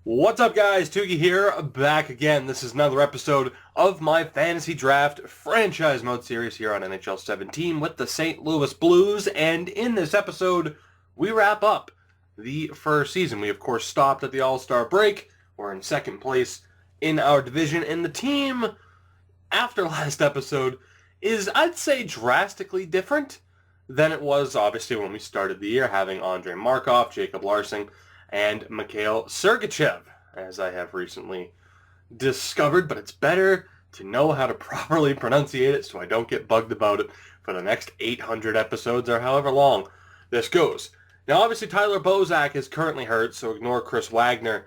What's up, guys? Toogie here, back again. This is another episode of my Fantasy Draft Franchise Mode series here on NHL 17 with the St. Louis Blues. And in this episode, we wrap up the first season. We, of course, stopped at the All-Star break. We're in second place in our division. And the team, after last episode, is, I'd say, drastically different than it was, obviously, when we started the year, having Andrei Markov, Jacob Larson, and Mikhail Sergachev, as I have recently discovered, but it's better to know how to properly pronunciate it so I don't get bugged about it for the next 800 episodes or however long this goes. Now, obviously, Tyler Bozak is currently hurt, so ignore Chris Wagner.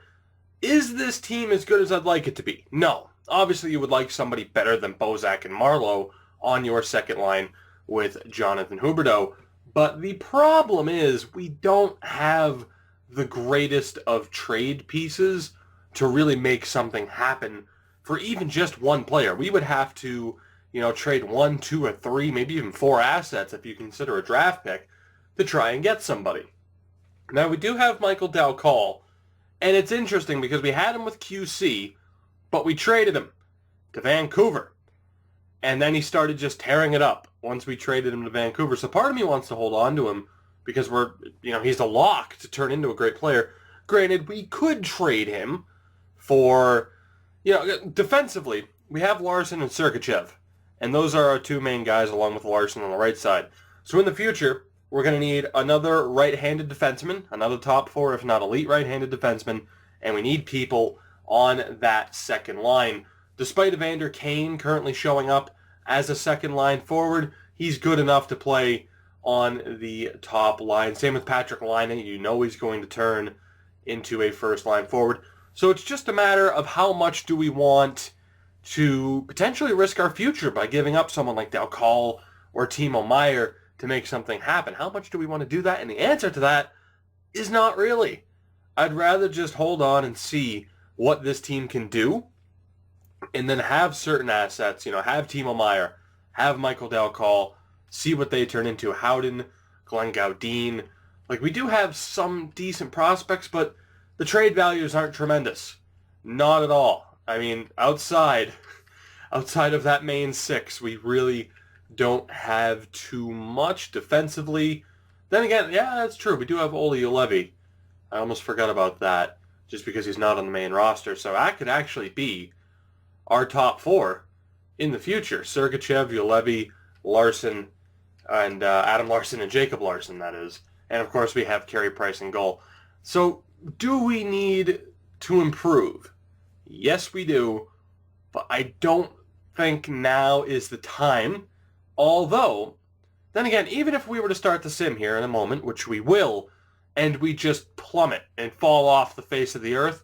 Is this team as good as I'd like it to be? No. Obviously, you would like somebody better than Bozak and Marleau on your second line with Jonathan Huberdeau, but the problem is we don't have the greatest of trade pieces to really make something happen for even just one player. We would have to, trade 1, 2, or 3, maybe even 4 assets if you consider a draft pick to try and get somebody. Now, we do have Michael Dal Coll, and it's interesting because we had him with QC, but we traded him to Vancouver. And then he started just tearing it up once we traded him to Vancouver. So part of me wants to hold on to him because he's a lock to turn into a great player. Granted, we could trade him for, defensively, we have Larson and Sergachev. And those are our two main guys along with Larson on the right side. So in the future, we're going to need another right-handed defenseman, another top 4, if not elite right-handed defenseman, and we need people on that second line. Despite Evander Kane currently showing up as a second line forward, he's good enough to play on the top line. Same with Patrick Laine. He's going to turn into a first line forward. So it's just a matter of how much do we want to potentially risk our future by giving up someone like Dal Coll or Timo Meier to make something happen. How much do we want to do that? And the answer to that is not really. I'd rather just hold on and see what this team can do and then have certain assets, have Timo Meier, have Michael Dal Coll, see what they turn into. Howden, Glenn Gaudin. We do have some decent prospects, but the trade values aren't tremendous. Not at all. I mean, outside of that main 6, we really don't have too much defensively. Then again, yeah, that's true. We do have Olli Juolevi. I almost forgot about that, just because he's not on the main roster. So that could actually be our top 4 in the future. Sergachev, Juolevi, Larson, and Adam Larson and Jacob Larson, that is. And, of course, we have Carey Price in goal. So, do we need to improve? Yes, we do. But I don't think now is the time. Although, then again, even if we were to start the sim here in a moment, which we will, and we just plummet and fall off the face of the earth,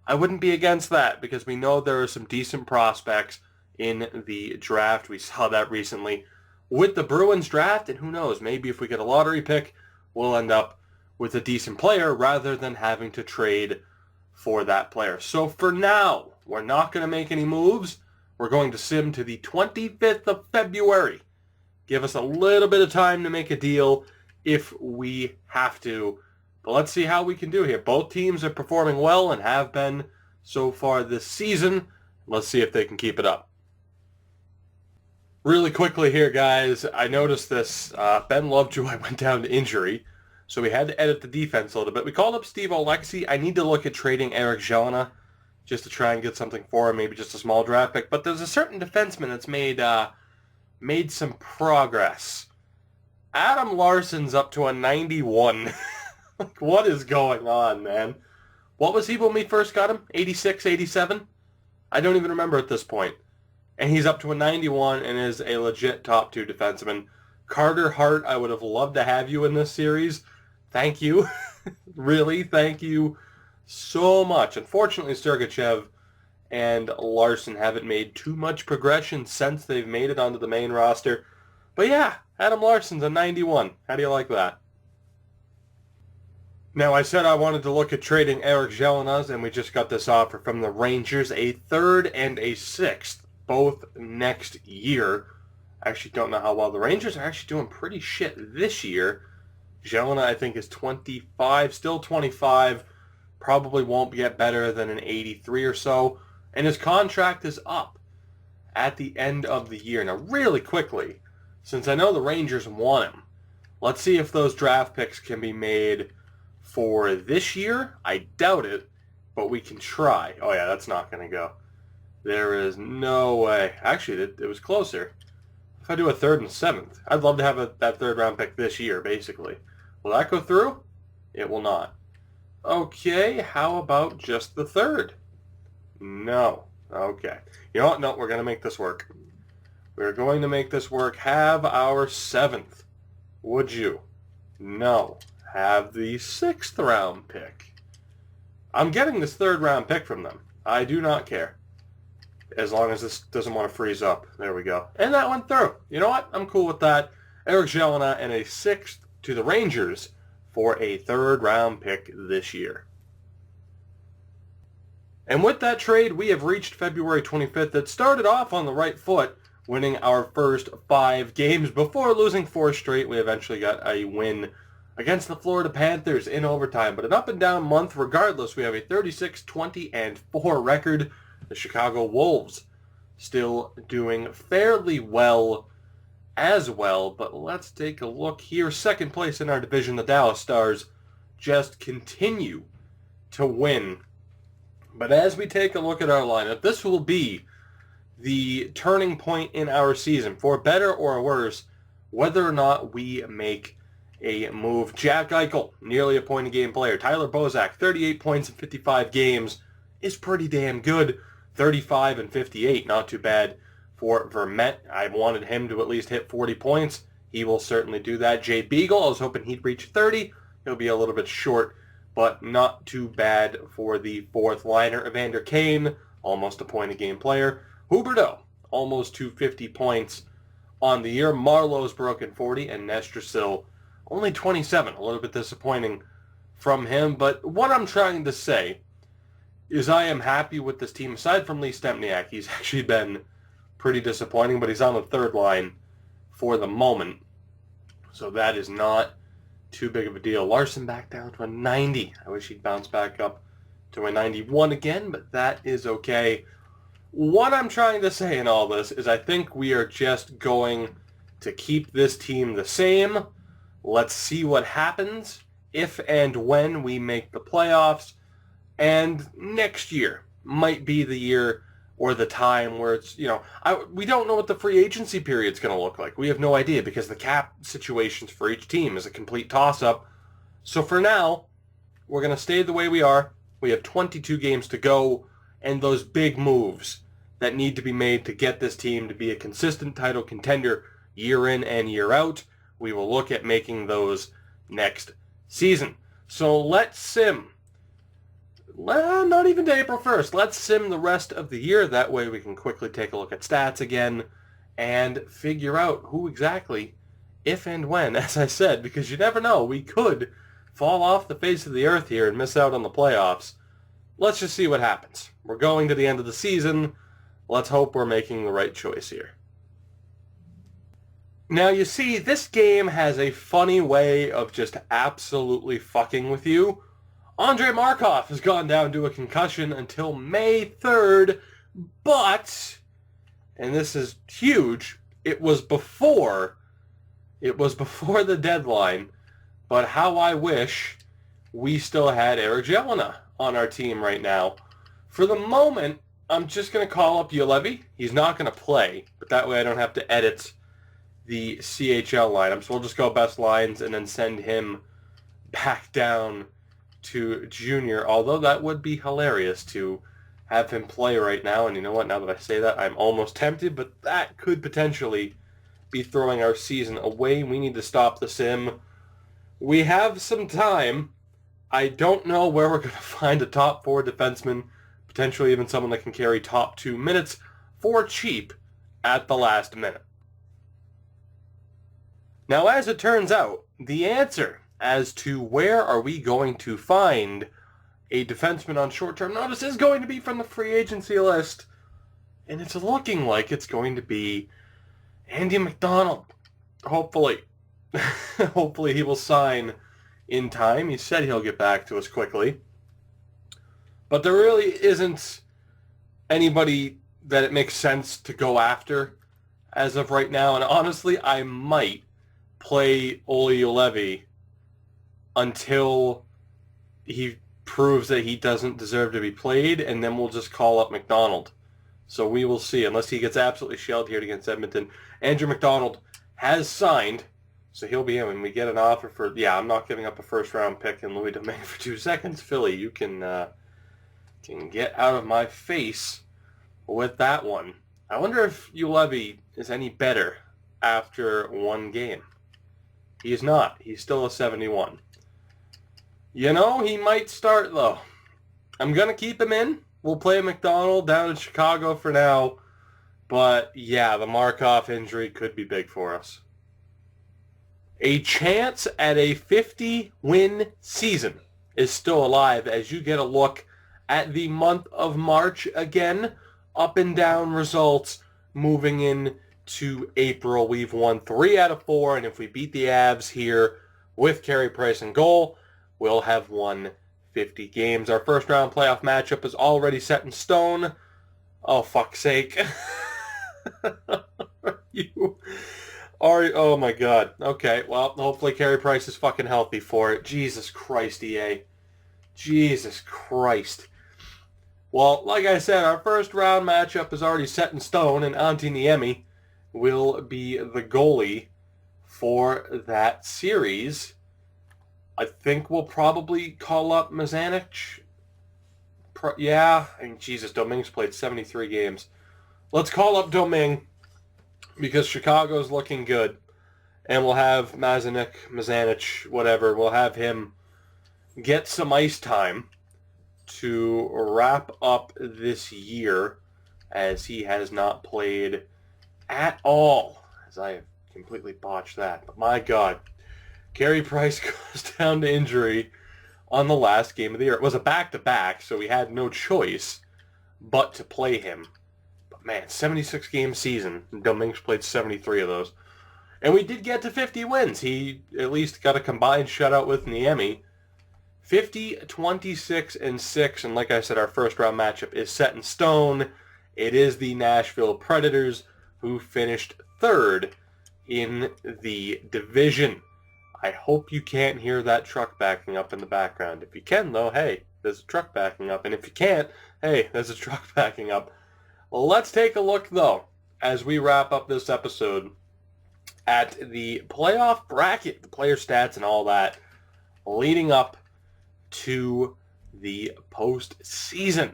I wouldn't be against that because we know there are some decent prospects in the draft. We saw that recently with the Bruins draft, and who knows, maybe if we get a lottery pick, we'll end up with a decent player rather than having to trade for that player. So for now, we're not going to make any moves. We're going to sim to the 25th of February. Give us a little bit of time to make a deal if we have to. But let's see how we can do here. Both teams are performing well and have been so far this season. Let's see if they can keep it up. Really quickly here, guys, I noticed this. Ben Lovejoy went down to injury, so we had to edit the defense a little bit. We called up Steve Oleksy. I need to look at trading Eric Jelena just to try and get something for him, maybe just a small draft pick. But there's a certain defenseman that's made some progress. Adam Larson's up to a 91. What is going on, man? What was he when we first got him? 86, 87? I don't even remember at this point. And he's up to a 91 and is a legit top 2 defenseman. Carter Hart, I would have loved to have you in this series. Thank you. Really, thank you so much. Unfortunately, Sergachev and Larson haven't made too much progression since they've made it onto the main roster. But yeah, Adam Larson's a 91. How do you like that? Now, I said I wanted to look at trading Eric Jelena, and we just got this offer from the Rangers, a 3rd and a 6th, both next year. I actually don't know how well the Rangers are actually doing pretty shit this year. Jelena, I think, is 25, still 25, Probably won't get better than an 83 or so. And his contract is up at the end of the year. Now, really quickly, since I know the Rangers want him, let's see if those draft picks can be made for this year. I doubt it, but we can try. Oh, yeah, that's not going to go. There is no way. Actually, it was closer. If I do a 3rd and 7th, I'd love to have that 3rd round pick this year, basically. Will that go through? It will not. Okay, how about just the 3rd? No. Okay. You know what? No, we're going to make this work. We're going to make this work. Have our 7th. Would you? No. Have the 6th round pick. I'm getting this 3rd round pick from them. I do not care. As long as this doesn't want to freeze up. There we go. And that went through. You know what? I'm cool with that. Eric Jelena and a 6th to the Rangers for a 3rd round pick this year. And with that trade, we have reached February 25th. It started off on the right foot, winning our first 5 games before losing 4 straight. We eventually got a win against the Florida Panthers in overtime. But an up and down month regardless. We have a 36-20-4 record. The Chicago Wolves still doing fairly well as well. But let's take a look here. 2nd place in our division, the Dallas Stars, just continue to win. But as we take a look at our lineup, this will be the turning point in our season, for better or worse, whether or not we make a move. Jack Eichel, nearly a point-a-game player. Tyler Bozak, 38 points in 55 games, is pretty damn good. 35 and 58, not too bad for Vermette. I wanted him to at least hit 40 points. He will certainly do that. Jay Beagle, I was hoping he'd reach 30. He'll be a little bit short, but not too bad for the 4th liner. Evander Kane, almost a point-a-game player. Huberdeau, almost 250 points on the year. Marlowe's broken 40, and Nestrasil, only 27. A little bit disappointing from him, but what I'm trying to say is I am happy with this team. Aside from Lee Stempniak, he's actually been pretty disappointing, but he's on the 3rd line for the moment, so that is not too big of a deal. Larson back down to a 90. I wish he'd bounce back up to a 91 again, but that is okay. What I'm trying to say in all this is I think we are just going to keep this team the same. Let's see what happens if and when we make the playoffs. And next year might be the year or the time where it's, we don't know what the free agency period's going to look like. We have no idea because the cap situations for each team is a complete toss-up. So for now, we're going to stay the way we are. We have 22 games to go, and those big moves that need to be made to get this team to be a consistent title contender year in and year out, we will look at making those next season. So let's sim. Not even to April 1st. Let's sim the rest of the year. That way we can quickly take a look at stats again and figure out who exactly, if and when, as I said, because you never know. We could fall off the face of the earth here and miss out on the playoffs. Let's just see what happens. We're going to the end of the season. Let's hope we're making the right choice here. Now, you see, this game has a funny way of just absolutely fucking with you. Andrei Markov has gone down to a concussion until May 3rd, but, and this is huge, it was before the deadline, but how I wish we still had Eric Jelena on our team right now. For the moment, I'm just going to call up Ulevi. He's not going to play, but that way I don't have to edit the CHL lineup. So we'll just go best lines and then send him back down to junior, although that would be hilarious to have him play right now. And you know what, now that I say that, I'm almost tempted, but that could potentially be throwing our season away. We need to stop the sim. We have some time. I don't know where we're going to find a top 4 defenseman, potentially even someone that can carry top 2 minutes for cheap at the last minute. Now, as it turns out, the answer as to where are we going to find a defenseman on short-term notice is going to be from the free agency list. And it's looking like it's going to be Andy McDonald. Hopefully. Hopefully he will sign in time. He said he'll get back to us quickly. But there really isn't anybody that it makes sense to go after as of right now. And honestly, I might play Olli Juolevi until he proves that he doesn't deserve to be played, and then we'll just call up McDonald. So we will see, unless he gets absolutely shelled here against Edmonton. Andrew McDonald has signed, so he'll be in when we get an offer for... Yeah, I'm not giving up a first-round pick in Louis Domingue for 2 seconds. Philly, you can get out of my face with that one. I wonder if Juolevi is any better after one game. He's not. He's still a 71. You know, he might start, though. I'm going to keep him in. We'll play McDonald down in Chicago for now. But, yeah, the Markov injury could be big for us. A chance at a 50-win season is still alive as you get a look at the month of March again. Up and down results moving in to April. We've won 3 out of 4, and if we beat the Avs here with Carey Price in goal, we'll have won 50 games. Our first round playoff matchup is already set in stone. Oh, fuck's sake. Oh my god. Okay, well, hopefully Carey Price is fucking healthy for it. Jesus Christ, EA. Jesus Christ. Well, like I said, our first round matchup is already set in stone, and Antti Niemi will be the goalie for that series. I think we'll probably call up Mazanich. Yeah, I mean, Jesus, Domingue's played 73 games. Let's call up Domingue because Chicago's looking good. And we'll have Mazanich, whatever. We'll have him get some ice time to wrap up this year, as he has not played at all, as I have completely botched that. But my God, Carey Price goes down to injury on the last game of the year. It was a back-to-back, so we had no choice but to play him. But man, 76-game season. Domingue's played 73 of those. And we did get to 50 wins. He at least got a combined shutout with Niemi. 50, 26, and 6. And like I said, our first round matchup is set in stone. It is the Nashville Predators, who finished 3rd in the division. I hope you can't hear that truck backing up in the background. If you can, though, hey, there's a truck backing up. And if you can't, hey, there's a truck backing up. Well, let's take a look, though, as we wrap up this episode at the playoff bracket, the player stats and all that, leading up to the postseason.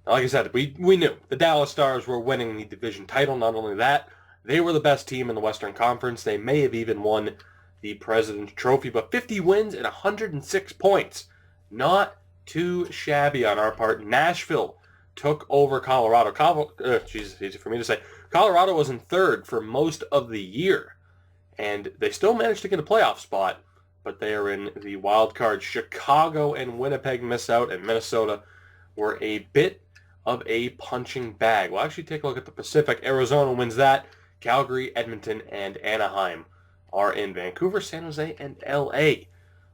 Like I said, we knew the Dallas Stars were winning the division title. Not only that, they were the best team in the Western Conference. They may have even won the President's Trophy, but 50 wins and 106 points. Not too shabby on our part. Nashville took over Colorado. Jesus, easy for me to say. Colorado was in 3rd for most of the year, and they still managed to get a playoff spot, but they are in the wild card. Chicago and Winnipeg miss out, and Minnesota were a bit of a punching bag. We'll actually take a look at the Pacific. Arizona wins that. Calgary, Edmonton, and Anaheim are in. Vancouver, San Jose, and L.A.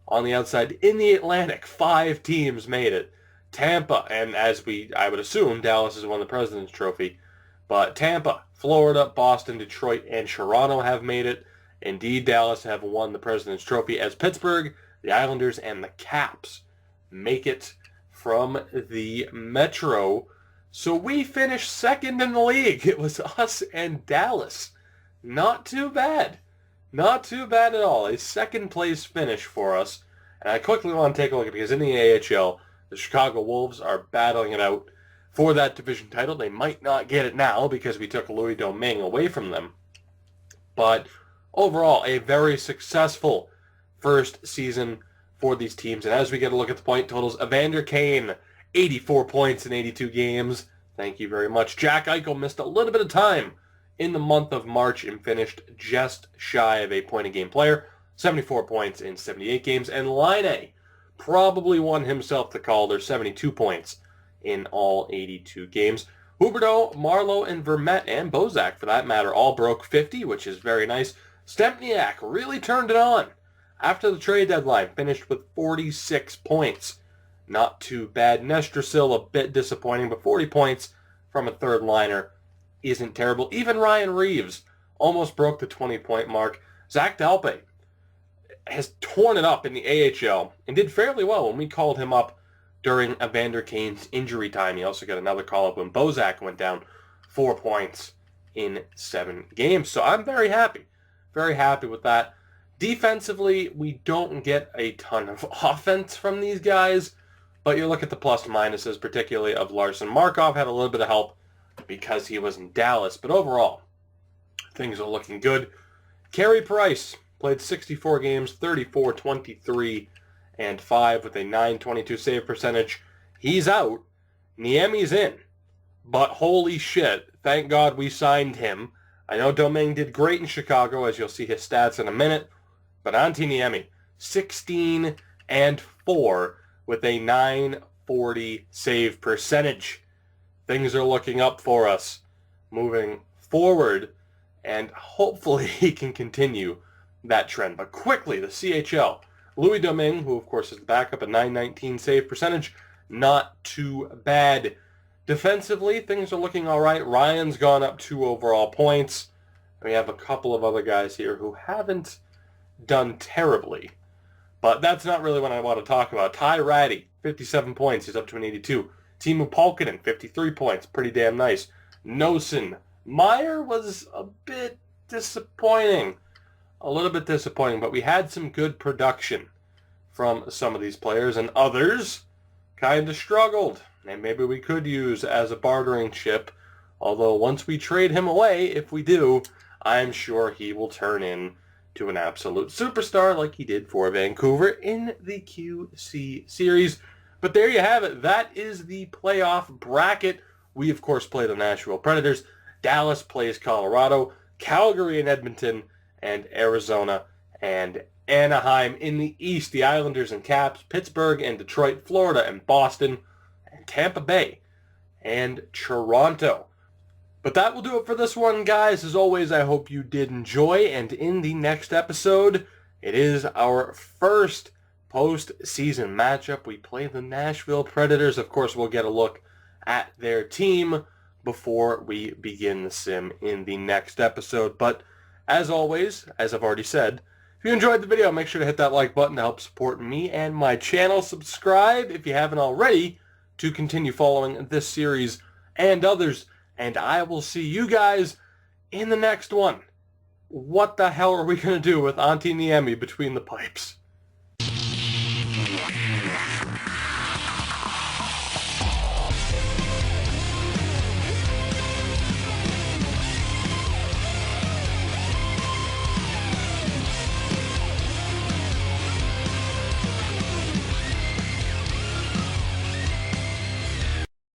On the outside, in the Atlantic, 5 teams made it. Tampa, and I would assume Dallas has won the President's Trophy, but Tampa, Florida, Boston, Detroit, and Toronto have made it. Indeed, Dallas have won the President's Trophy, as Pittsburgh, the Islanders, and the Caps make it from the Metro. So we finished 2nd in the league. It was us and Dallas. Not too bad. Not too bad at all. A 2nd place finish for us. And I quickly want to take a look at it, because in the AHL, the Chicago Wolves are battling it out for that division title. They might not get it now because we took Louis Domingue away from them. But overall, a very successful first season for these teams. And as we get a look at the point totals, Evander Kane, 84 points in 82 games. Thank you very much. Jack Eichel missed a little bit of time in the month of March and finished just shy of a point-a-game player. 74 points in 78 games. And Laine probably won himself the Calder, 72 points in all 82 games. Huberdeau, Marleau, and Vermette, and Bozak, for that matter, all broke 50, which is very nice. Stempniak really turned it on after the trade deadline, finished with 46 points. not too bad. Nestrasil, a bit disappointing, but 40 points from a third liner isn't terrible. Even Ryan Reeves almost broke the 20-point mark. Zach Dalpe has torn it up in the AHL and did fairly well when we called him up during Evander Kane's injury time. He also got another call-up when Bozak went down 4 points in 7 games. So I'm very happy with that. Defensively, we don't get a ton of offense from these guys, but you look at the plus minuses, particularly of Larson. Markov had a little bit of help because he was in Dallas, but overall, things are looking good. Carey Price played 64 games, 34, 23, and 5 with a .922 save percentage. He's out. Niemi's in. But holy shit, thank God we signed him. I know Domingue did great in Chicago, as you'll see his stats in a minute, but Antti Niemi, 16 and 4 with a .940 save percentage. Things are looking up for us moving forward, and hopefully he can continue that trend. But quickly, the CHL. Louis Domingue, who of course is the backup, a .919 save percentage. Not too bad. Defensively, things are looking all right. Ryan's gone up 2 overall points. We have a couple of other guys here who haven't done terribly. But that's not really what I want to talk about. Ty Ratty, 57 points. He's up to an 82. Teemu Pulkkinen, 53 points. Pretty damn nice. Nosen. Meyer was a bit disappointing. A little bit disappointing, but we had some good production from some of these players, and others kind of struggled. And maybe we could use as a bartering chip, although once we trade him away, if we do, I'm sure he will turn in to an absolute superstar like he did for Vancouver in the QC series. But there you have it. That is the playoff bracket. We, of course, play the Nashville Predators. Dallas plays Colorado. Calgary and Edmonton, and Arizona and Anaheim. In the East, the Islanders and Caps, Pittsburgh and Detroit, Florida and Boston, and Tampa Bay and Toronto. But that will do it for this one, guys. As always, I hope you did enjoy, and in the next episode, it is our first postseason matchup. We play the Nashville Predators. Of course, we'll get a look at their team before we begin the sim in the next episode. But as always, as I've already said, if you enjoyed the video, make sure to hit that like button to help support me and my channel. Subscribe if you haven't already to continue following this series and others. And I will see you guys in the next one. What the hell are we going to do with Antti Niemi between the pipes?